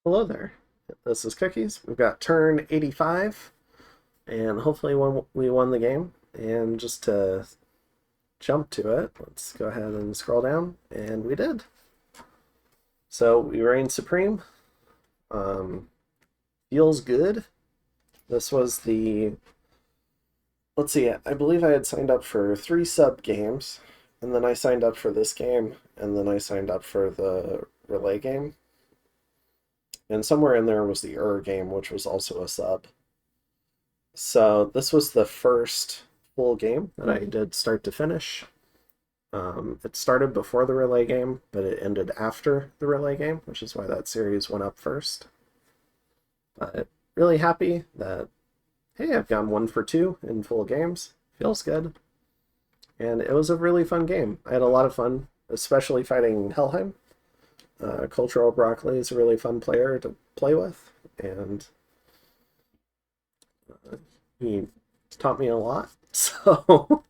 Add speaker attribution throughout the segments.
Speaker 1: Hello there. This is Cookies. We've got turn 85, and hopefully we won the game. And just to jump to it, let's go ahead and scroll down, and we did. So we reigned supreme. Um, Feels good. This was the... Let's see, I believe I had signed up for 3 sub games, and then I signed up for this game, and then I signed up for the relay game. And somewhere in there was the game, which was also a sub. So this was the first full game that I did start to finish. It started before the relay game, but it ended after the relay game, which is why that series went up first. But really happy that, hey, I've gone 1 for 2 in full games. Feels good. And it was a really fun game. I had a lot of fun, especially fighting Helheim. Cultural Broccoli is a really fun player to play with, and he taught me a lot. So,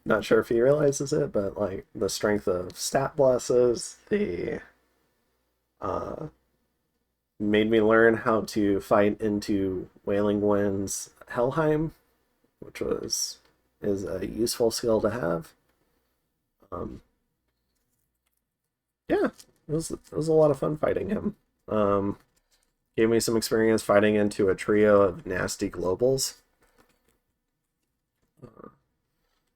Speaker 1: not sure if he realizes it, but like the strength of stat blesses, the made me learn how to fight into Wailing Wind's Helheim, which is a useful skill to have. Yeah, it was a lot of fun fighting him. Gave me some experience fighting into a trio of nasty globals.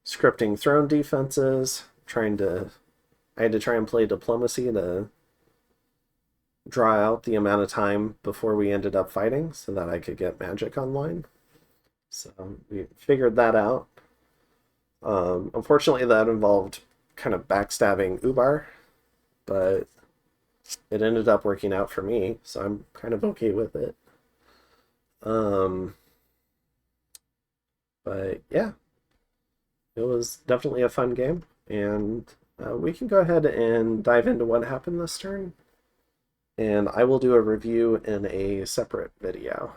Speaker 1: Scripting throne defenses, I had to try and play diplomacy to draw out the amount of time before we ended up fighting so that I could get magic online. So we figured that out. Unfortunately, that involved kind of backstabbing Ubar, but it ended up working out for me, so I'm kind of okay with it. But yeah, it was definitely a fun game, and we can go ahead and dive into what happened this turn, and I will do a review in a separate video.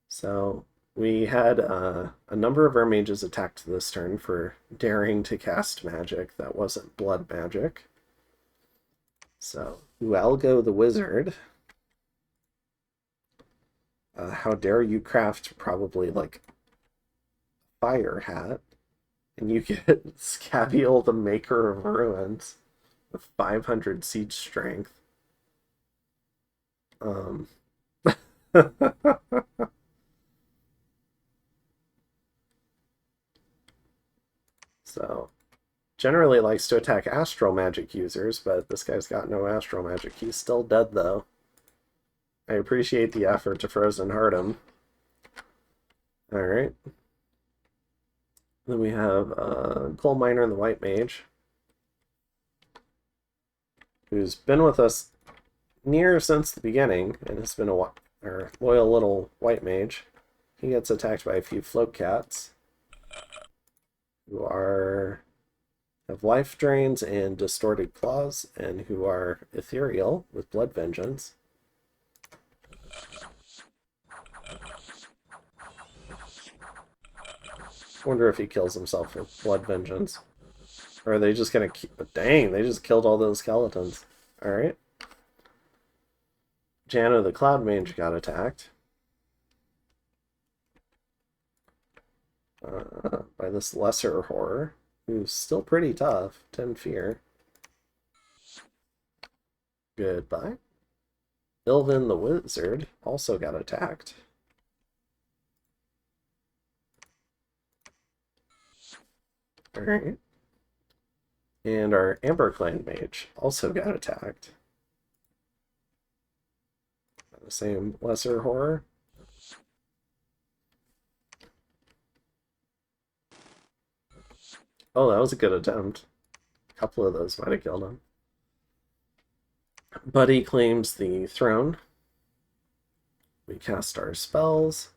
Speaker 1: So we had a number of our mages attacked this turn for daring to cast magic that wasn't blood magic. So Ualgo the Wizard, how dare you craft probably like fire hat, and you get Scabiel the Maker of Ruins with 500 siege strength. So generally likes to attack astral magic users, but this guy's got no astral magic. He's still dead though. I appreciate the effort to Frozen Heart him. Alright. Then we have Coal Miner and the White Mage, who's been with us near since the beginning and has been a loyal little white mage. He gets attacked by a few float cats who have life drains and distorted claws, and who are ethereal with blood vengeance. Wonder if he kills himself with blood vengeance. Or are they just gonna keep... Dang, they just killed all those skeletons. Alright. Jano the Cloud Mage got attacked by this lesser horror, who's still pretty tough. 10 fear. Goodbye. Ilvin the Wizard also got attacked. Alright. And our Amber Clan Mage also got attacked. The same lesser horror. Oh, that was a good attempt. A couple of those might have killed him. Buddy claims the throne. We cast our spells.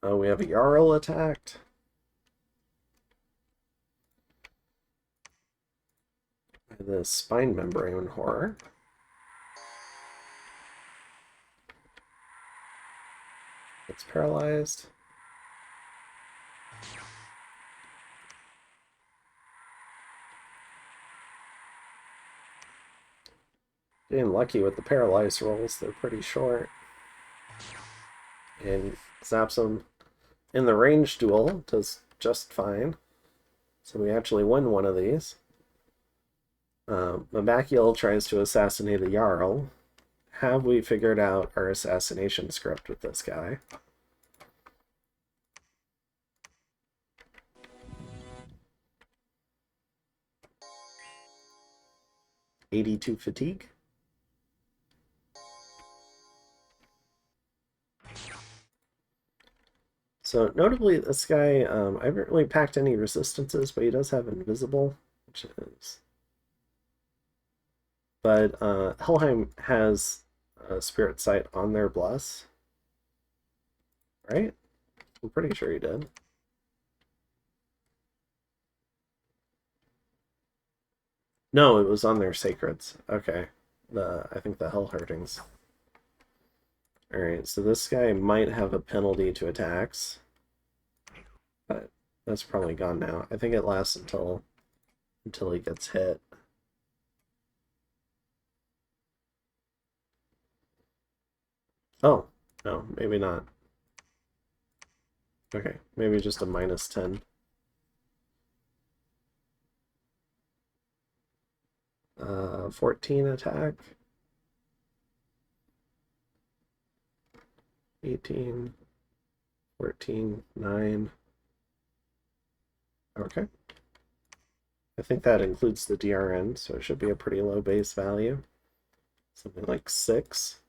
Speaker 1: We have a Jarl attacked. The Spine Membrane horror. It's paralyzed. Getting lucky with the paralyzed rolls. They're pretty short. And zaps him in the range duel. Does just fine. So we actually win one of these. Mabakiel tries to assassinate a Jarl. Have we figured out our assassination script with this guy? $82 fatigue. So notably, this guy, I haven't really packed any resistances, but he does have invisible, which is. But Helheim has a Spirit Sight on their Bless, right? I'm pretty sure he did. No, it was on their Sacreds. Okay, I think the Hell Hurtings. All right, so this guy might have a penalty to attacks, but that's probably gone now. I think it lasts until he gets hit. Oh, no, maybe not. Okay, maybe just a -10. 14 attack. 18, 14, 9. Okay. I think that includes the DRN, so it should be a pretty low base value. Something like 6.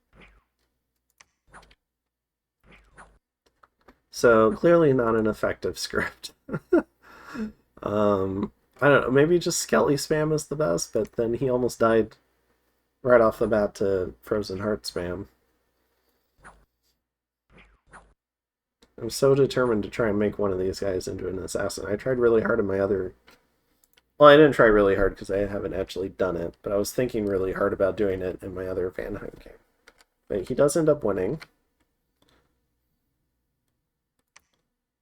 Speaker 1: So clearly not an effective script. I don't know, maybe just Skelly spam is the best, but then he almost died right off the bat to Frozen Heart spam. I'm so determined to try and make one of these guys into an assassin. I tried really hard in my other... Well, I didn't try really hard because I haven't actually done it, but I was thinking really hard about doing it in my other Vanheim game. But he does end up winning.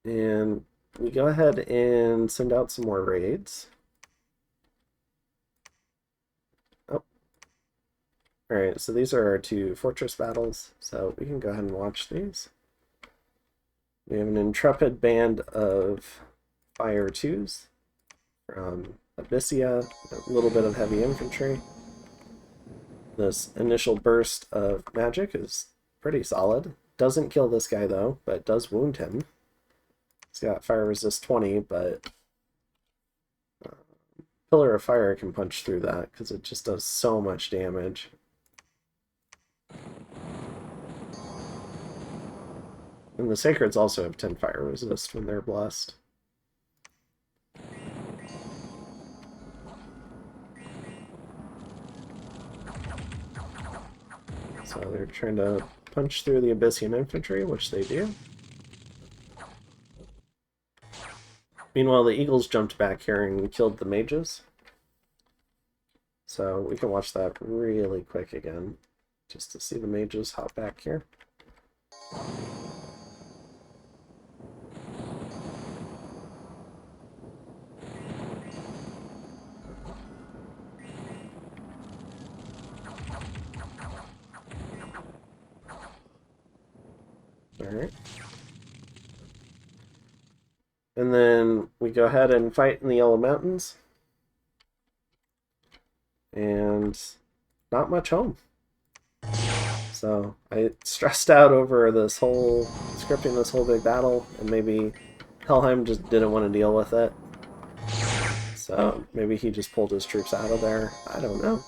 Speaker 1: And we go ahead and send out some more raids. Oh. Alright, so these are our 2 fortress battles, so we can go ahead and watch these. We have an intrepid band of Fire 2s from Abyssia, a little bit of heavy infantry. This initial burst of magic is pretty solid. Doesn't kill this guy though, but does wound him. He's got fire resist 20, but Pillar of Fire can punch through that because it just does so much damage. And the Sacreds also have 10 fire resist when they're blessed. So they're trying to punch through the Abyssian infantry, which they do. Meanwhile, the Eagles jumped back here and killed the mages. So we can watch that really quick again, just to see the mages hop back here. Alright. And then we go ahead and fight in the Yellow Mountains. And not much home. So I stressed out over this whole, scripting this whole big battle, and maybe Helheim just didn't want to deal with it. So maybe he just pulled his troops out of there. I don't know.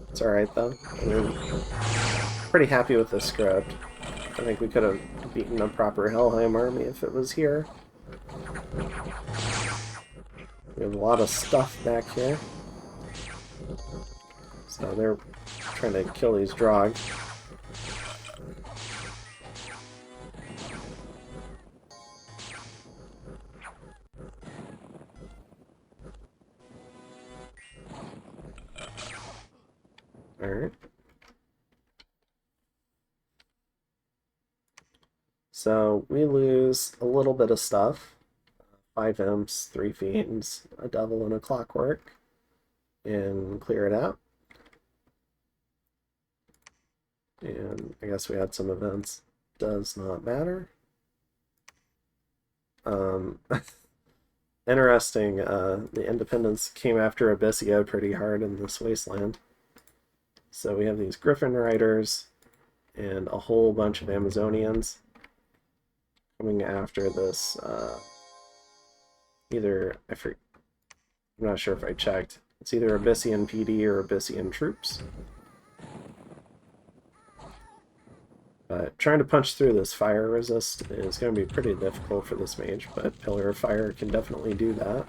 Speaker 1: It's alright though. I'm pretty happy with this script. I think we could have beaten a proper Helheim army if it was here. We have a lot of stuff back here. So they're trying to kill these Drog. Alright. So we lose a little bit of stuff. 5 imps, 3 fiends, a devil, and a clockwork. And clear it out. And I guess we had some events. Does not matter. Interesting, the Independents came after Abyssea pretty hard in this wasteland. So we have these Griffin Riders and a whole bunch of Amazonians coming after this, I'm not sure if I checked. It's either Abyssian PD or Abyssian troops. But trying to punch through this fire resist is going to be pretty difficult for this mage, but Pillar of Fire can definitely do that.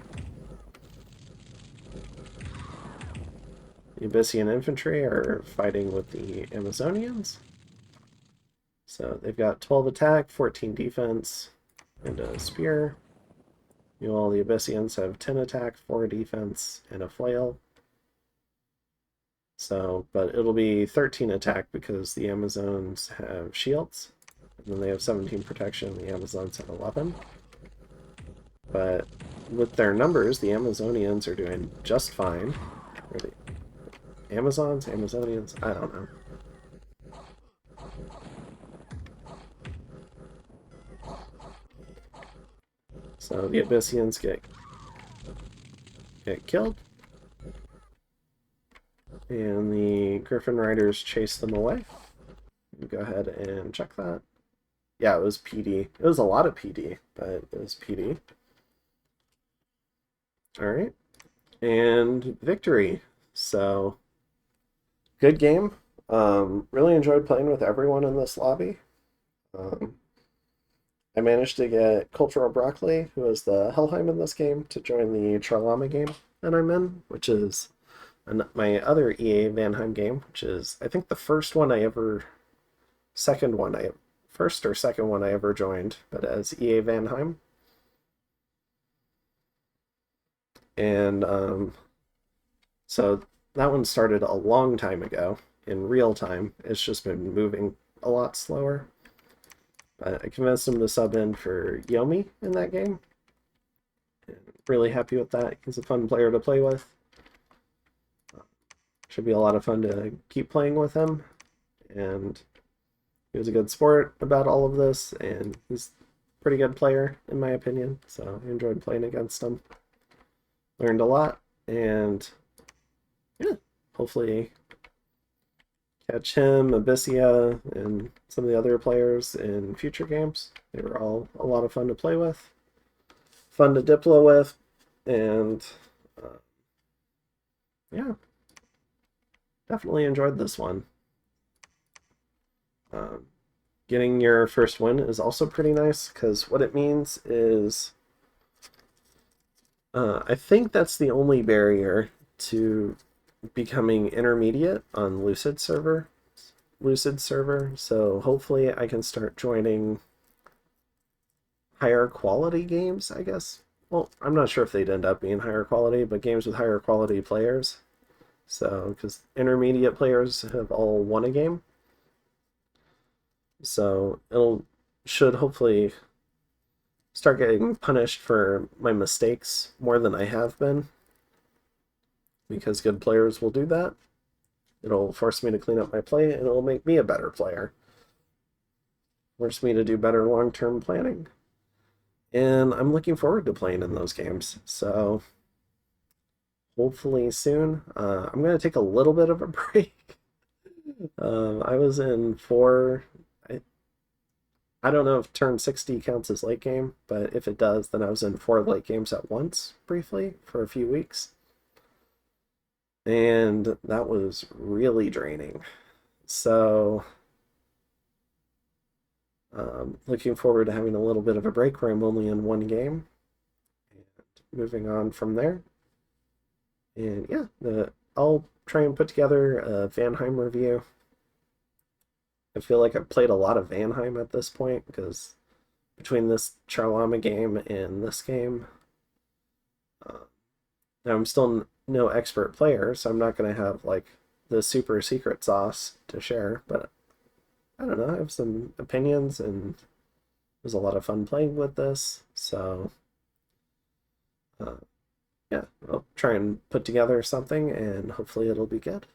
Speaker 1: The Abyssian infantry are fighting with the Amazonians. So they've got 12 attack, 14 defense, and a spear. Meanwhile, the Abyssians have 10 attack, 4 defense, and a flail. So, but it'll be 13 attack because the Amazons have shields. And then they have 17 protection, the Amazons have 11. But with their numbers, the Amazonians are doing just fine. Or the Amazonians? I don't know. So the Abyssians get killed. And the Griffin Riders chase them away. Go ahead and check that. Yeah, it was PD. It was a lot of PD, but it was PD. Alright. And victory. So, good game. Really enjoyed playing with everyone in this lobby. I managed to get Cultural Broccoli, who is the Helheim in this game, to join the Charlama game that I'm in, which is my other EA Vanheim game, which is, I think, the first or second one I ever joined, but as EA Vanheim. And so that one started a long time ago in real time. It's just been moving a lot slower. But I convinced him to sub in for Yomi in that game. Really happy with that. He's a fun player to play with. Should be a lot of fun to keep playing with him. And he was a good sport about all of this, and he's a pretty good player, in my opinion. So I enjoyed playing against him. Learned a lot, and yeah, hopefully catch him, Abyssea, and some of the other players in future games. They were all a lot of fun to play with, fun to Diplo with, and yeah, definitely enjoyed this one. Getting your first win is also pretty nice, because what it means is I think that's the only barrier to becoming intermediate on Lucid server. So hopefully I can start joining higher quality games, I guess. Well, I'm not sure if they'd end up being higher quality, but games with higher quality players. So, because intermediate players have all won a game. So should hopefully start getting punished for my mistakes more than I have been, because good players will do that. It'll force me to clean up my play, and it'll make me a better player. Force me to do better long-term planning. And I'm looking forward to playing in those games. So hopefully soon. I'm going to take a little bit of a break. I was in 4... I don't know if turn 60 counts as late game, but if it does, then I was in 4 late games at once, briefly, for a few weeks. And that was really draining. So, looking forward to having a little bit of a break where I'm only in 1 game. And moving on from there. And yeah, I'll try and put together a Vanheim review. I feel like I've played a lot of Vanheim at this point, because between this Charlama game and this game, now I'm still no expert player, so I'm not going to have like the super secret sauce to share, but I don't know, I have some opinions, and it was a lot of fun playing with this, so yeah, I'll try and put together something, and hopefully it'll be good.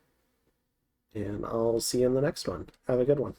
Speaker 1: And I'll see you in the next one. Have a good one.